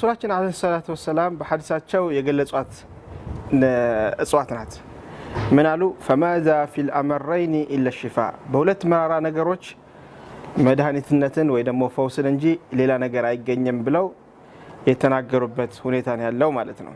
ረሱላችን አለይሂ ሰላቱ ወሰላም በሐዲሳቸው የገለጿት እጽዋት ናት። ምን አሉ? ፈማዛ ፊል አመረይኒ ኢላ ሽፋ፣ በሁለት መራራ ነገሮች መድኃኒትነትን ወይ ደግሞ ፈውስን እንጂ ሌላ ነገር አይገኝም ብለው የተናገሩበት ሁኔታ ነው ያለው ማለት ነው።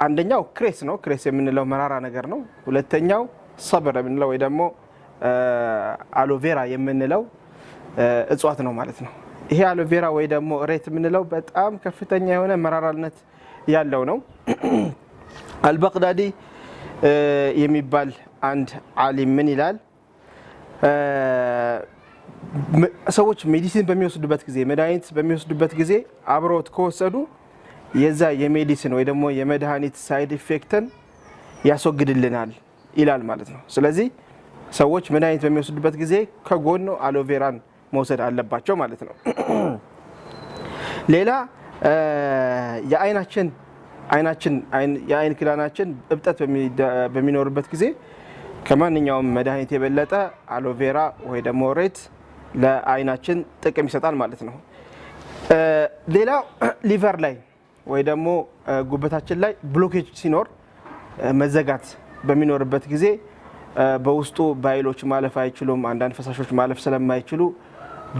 አንደኛው ክሬስ ነው። ክሬስ የምንለው መራራ ነገር ነው። ሁለተኛው ሰብር የምንለው ወይ ደግሞ አሎቬራ የምንለው እጽዋት ነው ማለት ነው። ይሄ አሎቬራ ወይ ደግሞ ሬት የምንለው በጣም ከፍተኛ የሆነ መራራነት ያለው ነው። አልበግዳዲ የሚባል አንድ ዓሊም ምን ይላል? ሰዎች ሜዲሲን በሚወስዱበት ጊዜ መድኃኒት በሚወስዱበት ጊዜ አብሮት ከወሰዱ የዛ የሜዲሲን ወይ ደግሞ የመድኃኒት ሳይድ ኢፌክትን ያስወግድልናል ይላል ማለት ነው። ስለዚህ ሰዎች መድኃኒት በሚወስዱበት ጊዜ ከጎኑ አሎቬራን መውሰድ አለባቸው ማለት ነው። ሌላ የአይን ክዳናችን እብጠት በሚኖርበት ጊዜ ከማንኛውም መድኃኒት የበለጠ አሎቬራ ወይ ደግሞ ሬት ለአይናችን ጥቅም ይሰጣል ማለት ነው። ሌላው ሊቨር ላይ ወይ ደግሞ ጉበታችን ላይ ብሎኬጅ ሲኖር መዘጋት በሚኖርበት ጊዜ በውስጡ ባይሎች ማለፍ አይችሉም። አንዳንድ ፈሳሾች ማለፍ ስለማይችሉ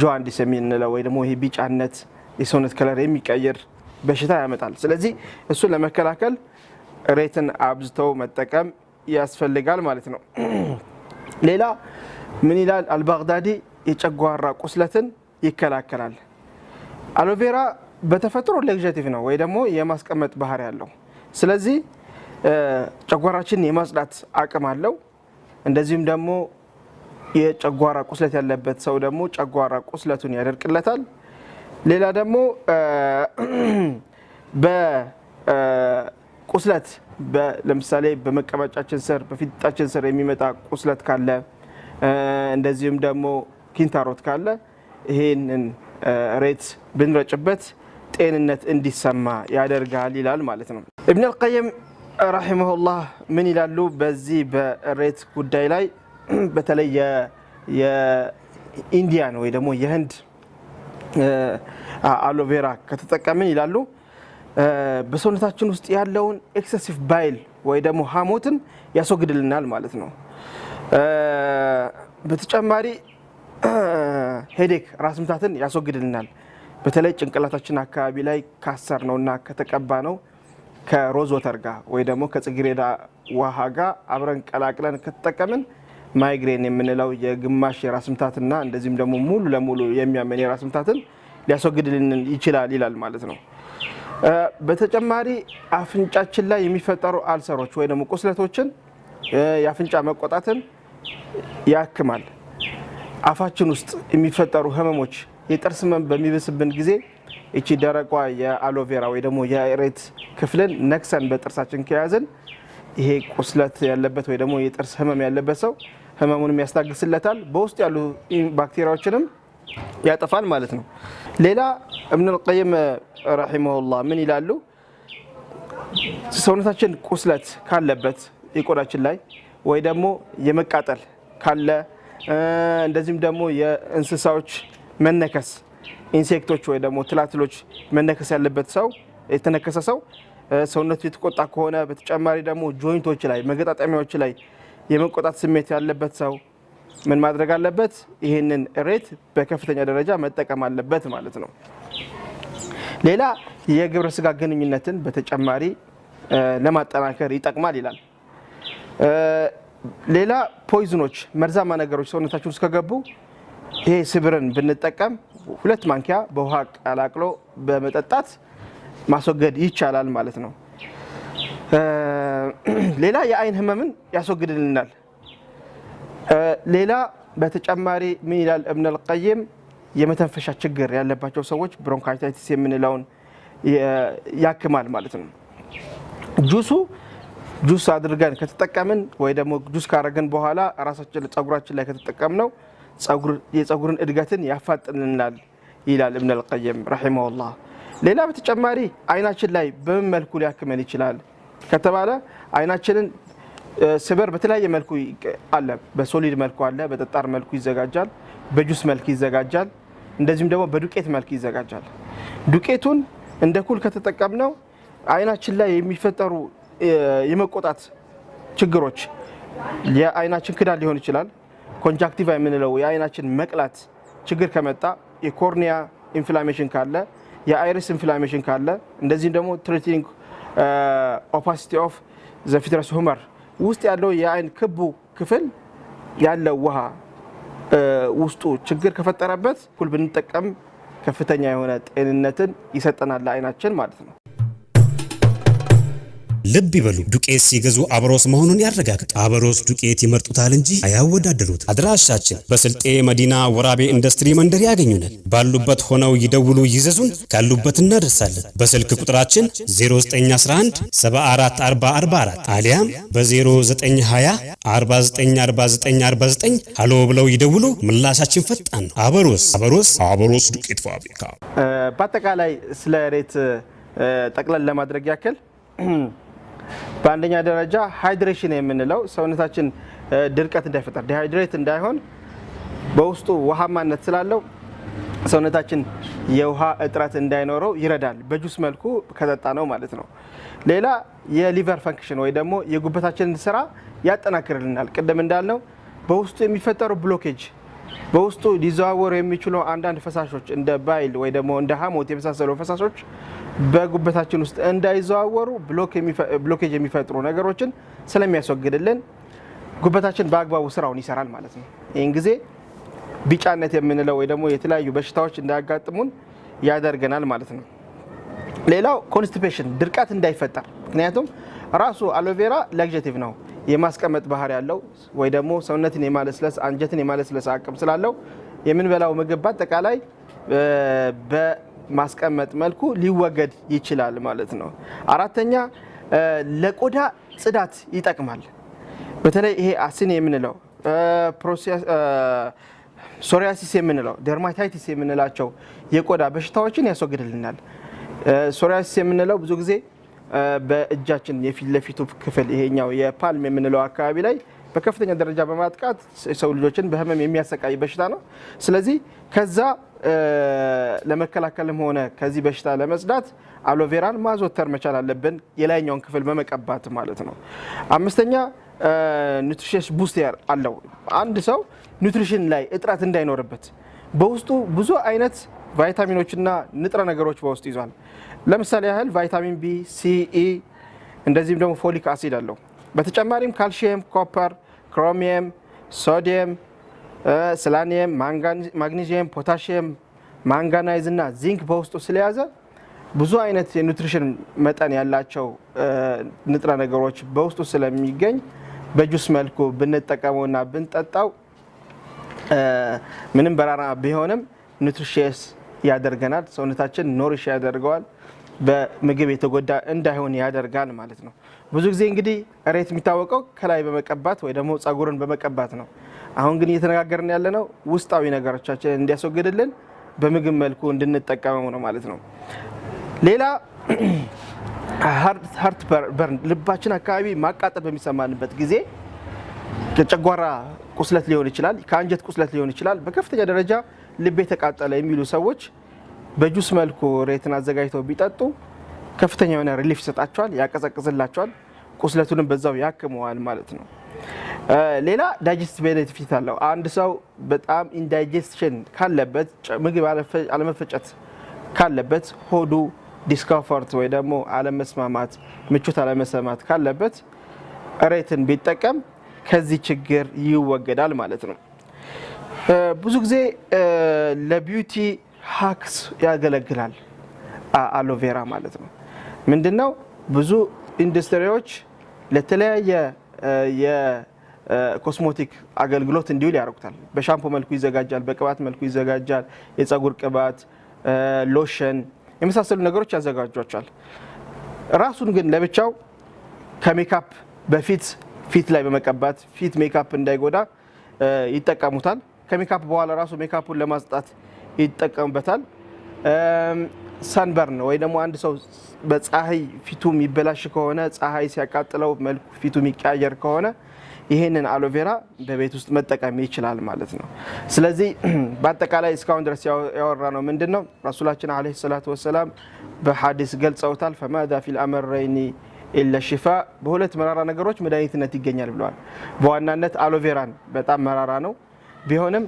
ጆንዲስ የምንለው ወይ ደግሞ ይሄ ቢጫነት የሰውነት ከለር የሚቀየር በሽታ ያመጣል። ስለዚህ እሱን ለመከላከል ሬትን አብዝተው መጠቀም ያስፈልጋል ማለት ነው። ሌላ ምን ይላል አልባግዳዲ? የጨጓራ ቁስለትን ይከላከላል። አሎቬራ በተፈጥሮ ሌግዣቲቭ ነው ወይ ደግሞ የማስቀመጥ ባህሪ ያለው። ስለዚህ ጨጓራችን የማጽዳት አቅም አለው። እንደዚሁም ደግሞ የጨጓራ ቁስለት ያለበት ሰው ደግሞ ጨጓራ ቁስለቱን ያደርቅለታል። ሌላ ደግሞ በቁስለት ለምሳሌ በመቀመጫችን ስር በፊንጢጣችን ስር የሚመጣ ቁስለት ካለ እንደዚሁም ደግሞ ኪንታሮት ካለ ይሄንን ሬት ብንረጭበት ጤንነት እንዲሰማ ያደርጋል ይላል ማለት ነው። ኢብኑ አልቀይም ረሂመሁላህ ምን ይላሉ? በዚህ በሬት ጉዳይ ላይ በተለይ የኢንዲያን ወይ ደግሞ የህንድ አሎቬራ ከተጠቀምን ይላሉ በሰውነታችን ውስጥ ያለውን ኤክሰሲቭ ባይል ወይ ደግሞ ሐሞትን ያስወግድልናል ማለት ነው። በተጨማሪ ሄዴክ ራስ ምታትን ያስወግድልናል። በተለይ ጭንቅላታችን አካባቢ ላይ ካሰር ነውና ከተቀባ ነው ከሮዝ ወተር ጋር ወይ ደግሞ ከጽጌረዳ ውሃ ጋር አብረን ቀላቅለን ከተጠቀምን ማይግሬን የምንለው የግማሽ የራስ ምታትና እንደዚህም ደግሞ ሙሉ ለሙሉ የሚያመን የራስ ምታትን ሊያስወግድልን ይችላል ይላል ማለት ነው። በተጨማሪ አፍንጫችን ላይ የሚፈጠሩ አልሰሮች ወይ ደግሞ ቁስለቶችን የአፍንጫ መቆጣትን ያክማል። አፋችን ውስጥ የሚፈጠሩ ህመሞች የጥርስ ህመም በሚበስብን ጊዜ እቺ ደረቋ የአሎቬራ ወይ ደግሞ የሬት ክፍልን ነክሰን በጥርሳችን ከያዝን ይሄ ቁስለት ያለበት ወይ ደግሞ የጥርስ ህመም ያለበት ሰው ህመሙንም ያስታግስለታል፣ በውስጥ ያሉ ባክቴሪያዎችንም ያጠፋል ማለት ነው። ሌላ ኢብኑ አልቀይም ረሂመሁላህ ምን ይላሉ? ሰውነታችን ቁስለት ካለበት የቆዳችን ላይ ወይ ደግሞ የመቃጠል ካለ እንደዚህም ደግሞ የእንስሳዎች መነከስ ኢንሴክቶች ወይ ደግሞ ትላትሎች መነከስ ያለበት ሰው የተነከሰ ሰው ሰውነቱ የተቆጣ ከሆነ በተጨማሪ ደግሞ ጆይንቶች ላይ መገጣጠሚያዎች ላይ የመቆጣት ስሜት ያለበት ሰው ምን ማድረግ አለበት? ይሄንን ሬት በከፍተኛ ደረጃ መጠቀም አለበት ማለት ነው። ሌላ የግብረ ስጋ ግንኙነትን በተጨማሪ ለማጠናከር ይጠቅማል ይላል። ሌላ ፖይዝኖች መርዛማ ነገሮች ሰውነታችን ውስጥ ከገቡ ይሄ ስብርን ብንጠቀም 2 ማንኪያ በውሃ ቀላቅሎ በመጠጣት ማስወገድ ይቻላል ማለት ነው። ሌላ የአይን ህመምን ያስወግድልናል። ሌላ በተጨማሪ ምን ይላል ኢብኑ አልቀይም? የመተንፈሻ ችግር ያለባቸው ሰዎች ብሮንካይቲስ የምንለውን ያክማል ማለት ነው። ጁስ አድርገን ከተጠቀምን ወይ ደግሞ ጁስ ካረገን በኋላ ራሳችን ጸጉራችን ላይ ከተጠቀምነው የጸጉርን እድገትን ያፋጥንልናል ይላል ኢብኑ አልቀይም ረሂመሁላህ። ሌላ በተጨማሪ አይናችን ላይ በምን መልኩ ሊያክመን ይችላል ከተባለ አይናችንን ስበር በተለያየ መልኩ አለ። በሶሊድ መልኩ አለ፣ በጠጣር መልኩ ይዘጋጃል፣ በጁስ መልክ ይዘጋጃል፣ እንደዚህም ደግሞ በዱቄት መልክ ይዘጋጃል። ዱቄቱን እንደ ኩል ከተጠቀምነው አይናችን ላይ የሚፈጠሩ የመቆጣት ችግሮች የአይናችን ክዳን ሊሆን ይችላል። ኮንጃክቲቫ የምንለው የአይናችን መቅላት ችግር ከመጣ የኮርኒያ ኢንፍላሜሽን ካለ የአይሪስ ኢንፍላሜሽን ካለ እንደዚህም ደግሞ ትሪቲንግ ኦፓሲቲ ኦፍ ዘ ቪትረስ ሁመር ውስጥ ያለው የአይን ክቡ ክፍል ያለው ውሃ ውስጡ ችግር ከፈጠረበት ኩል ብንጠቀም ከፍተኛ የሆነ ጤንነትን ይሰጠናል ለአይናችን ማለት ነው። ልብ ይበሉ፣ ዱቄት ሲገዙ አበሮስ መሆኑን ያረጋግጡ። አበሮስ ዱቄት ይመርጡታል እንጂ አያወዳደሩት። አድራሻችን በስልጤ መዲና ወራቤ ኢንዱስትሪ መንደር ያገኙናል። ባሉበት ሆነው ይደውሉ ይዘዙን፣ ካሉበት እናደርሳለን። በስልክ ቁጥራችን 0911 744044 አሊያም በ0920 494949 ሃሎ ብለው ይደውሉ። ምላሻችን ፈጣን ነው። አበሮስ ዱቄት ፋብሪካ። በአጠቃላይ ስለ ሬት ጠቅለል ለማድረግ ያክል በአንደኛ ደረጃ ሃይድሬሽን የምንለው ሰውነታችን ድርቀት እንዳይፈጠር ዲሃይድሬት እንዳይሆን በውስጡ ውሃማነት ስላለው ሰውነታችን የውሃ እጥረት እንዳይኖረው ይረዳል፣ በጁስ መልኩ ከጠጣ ነው ማለት ነው። ሌላ የሊቨር ፈንክሽን ወይ ደግሞ የጉበታችንን ስራ ያጠናክርልናል። ቅድም እንዳልነው በውስጡ የሚፈጠሩ ብሎኬጅ በውስጡ ሊዘዋወሩ የሚችሉ አንዳንድ ፈሳሾች እንደ ባይል ወይ ደግሞ እንደ ሐሞት የመሳሰሉ ፈሳሾች በጉበታችን ውስጥ እንዳይዘዋወሩ ብሎኬጅ የሚፈጥሩ ነገሮችን ስለሚያስወግድልን ጉበታችን በአግባቡ ስራውን ይሰራል ማለት ነው። ይህን ጊዜ ቢጫነት የምንለው ወይ ደግሞ የተለያዩ በሽታዎች እንዳያጋጥሙን ያደርገናል ማለት ነው። ሌላው ኮንስቲፔሽን ድርቀት እንዳይፈጠር፣ ምክንያቱም ራሱ አሎቬራ ላግጀቲቭ ነው፣ የማስቀመጥ ባህሪ ያለው ወይ ደግሞ ሰውነትን የማለስለስ አንጀትን የማለስለስ አቅም ስላለው የምንበላው ምግብ በአጠቃላይ በማስቀመጥ መልኩ ሊወገድ ይችላል ማለት ነው። አራተኛ ለቆዳ ጽዳት ይጠቅማል። በተለይ ይሄ አሲን የምንለው ሶሪያሲስ የምንለው ደርማታይቲስ የምንላቸው የቆዳ በሽታዎችን ያስወግድልናል። ሶሪያሲስ የምንለው ብዙ ጊዜ በእጃችን የፊት ለፊቱ ክፍል ይሄኛው የፓልም የምንለው አካባቢ ላይ በከፍተኛ ደረጃ በማጥቃት ሰው ልጆችን በህመም የሚያሰቃይ በሽታ ነው። ስለዚህ ከዛ ለመከላከልም ሆነ ከዚህ በሽታ ለመጽዳት አሎቬራን ማዘወተር መቻል አለብን፣ የላይኛውን ክፍል በመቀባት ማለት ነው። አምስተኛ ኒውትሪሽን ቡስተር አለው። አንድ ሰው ኒውትሪሽን ላይ እጥረት እንዳይኖርበት በውስጡ ብዙ አይነት ቫይታሚኖችና ንጥረ ነገሮች በውስጡ ይዟል። ለምሳሌ ያህል ቫይታሚን ቢ፣ ሲ፣ ኢ እንደዚህም ደግሞ ፎሊክ አሲድ አለው። በተጨማሪም ካልሲየም፣ ኮፐር፣ ክሮሚየም፣ ሶዲየም፣ ስላኒየም፣ ማግኒዚየም፣ ፖታሽየም፣ ማንጋናይዝ እና ዚንክ በውስጡ ስለያዘ ብዙ አይነት የኒውትሪሽን መጠን ያላቸው ንጥረ ነገሮች በውስጡ ስለሚገኝ በጁስ መልኩ ብንጠቀመውና ብንጠጣው ምንም በራራ ቢሆንም ኒውትሪሽስ ያደርገናል። ሰውነታችን ኖሪሽ ያደርገዋል፣ በምግብ የተጎዳ እንዳይሆን ያደርጋል ማለት ነው። ብዙ ጊዜ እንግዲህ ሬት የሚታወቀው ከላይ በመቀባት ወይ ደግሞ ጸጉርን በመቀባት ነው። አሁን ግን እየተነጋገርን ያለነው ውስጣዊ ነገሮቻችን እንዲያስወግድልን በምግብ መልኩ እንድንጠቀመው ነው ማለት ነው። ሌላ ሃርት በርን ልባችን አካባቢ ማቃጠል በሚሰማንበት ጊዜ ከጨጓራ ቁስለት ሊሆን ይችላል፣ ከአንጀት ቁስለት ሊሆን ይችላል። በከፍተኛ ደረጃ ልብ የተቃጠለ የሚሉ ሰዎች በጁስ መልኩ ሬትን አዘጋጅተው ቢጠጡ ከፍተኛ የሆነ ሪሊፍ ይሰጣቸዋል፣ ያቀዘቅዝላቸዋል፣ ቁስለቱንም በዛው ያክመዋል ማለት ነው። ሌላ ዳይጀስቲቭ ቤኔፊት አለው። አንድ ሰው በጣም ኢንዳይጀስሽን ካለበት ምግብ አለመፈጨት ካለበት ሆዱ ዲስኮምፎርት ወይ ደግሞ አለመስማማት ምቾት አለመሰማት ካለበት ሬትን ቢጠቀም ከዚህ ችግር ይወገዳል ማለት ነው። ብዙ ጊዜ ለቢዩቲ ሃክስ ያገለግላል አሎቬራ ማለት ነው። ምንድነው? ብዙ ኢንዱስትሪዎች ለተለያየ የኮስሞቲክ አገልግሎት እንዲውል ያደርጉታል። በሻምፖ መልኩ ይዘጋጃል፣ በቅባት መልኩ ይዘጋጃል። የፀጉር ቅባት፣ ሎሽን የመሳሰሉ ነገሮች ያዘጋጇቸዋል። ራሱን ግን ለብቻው ከሜካፕ በፊት ፊት ላይ በመቀባት ፊት ሜካፕ እንዳይጎዳ ይጠቀሙታል። ከሜካፕ በኋላ ራሱ ሜካፑን ለማጽዳት ይጠቀሙበታል። ሰንበርን ወይ ደግሞ አንድ ሰው በፀሐይ ፊቱ የሚበላሽ ከሆነ ፀሐይ ሲያቃጥለው መልኩ ፊቱ የሚቀያየር ከሆነ ይሄንን አሎቬራ በቤት ውስጥ መጠቀም ይችላል ማለት ነው። ስለዚህ በአጠቃላይ እስካሁን ድረስ ያወራ ነው ምንድነው ረሱላችን አለይሂ ሰላቱ ወሰለም በሐዲስ ገልጸውታል። فماذا في الأمرين إلا الشفاء በሁለት መራራ ነገሮች መድኃኒትነት ይገኛል ብለዋል። በዋናነት አሎቬራን በጣም መራራ ነው ቢሆንም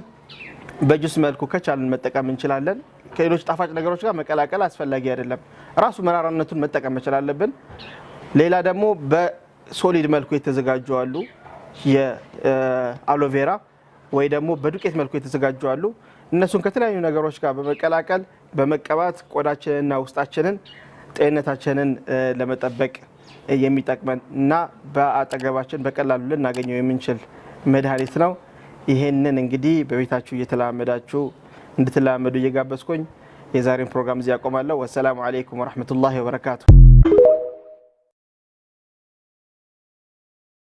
በጁስ መልኩ ከቻልን መጠቀም እንችላለን። ከሌሎች ጣፋጭ ነገሮች ጋር መቀላቀል አስፈላጊ አይደለም። ራሱ መራራነቱን መጠቀም መቻል አለብን። ሌላ ደግሞ በሶሊድ መልኩ የተዘጋጁ አሉ የአሎቬራ ወይ ደግሞ በዱቄት መልኩ የተዘጋጁ አሉ። እነሱን ከተለያዩ ነገሮች ጋር በመቀላቀል በመቀባት ቆዳችንና ውስጣችንን ጤንነታችንን ለመጠበቅ የሚጠቅመን እና በአጠገባችን በቀላሉ ልናገኘው የምንችል መድኃኒት ነው። ይሄንን እንግዲህ በቤታችሁ እየተለማመዳችሁ እንድትለማመዱ እየጋበዝኩኝ የዛሬን ፕሮግራም እዚህ ያቆማለሁ። ወሰላሙ አለይኩም ወራህመቱላሂ ወበረካቱ።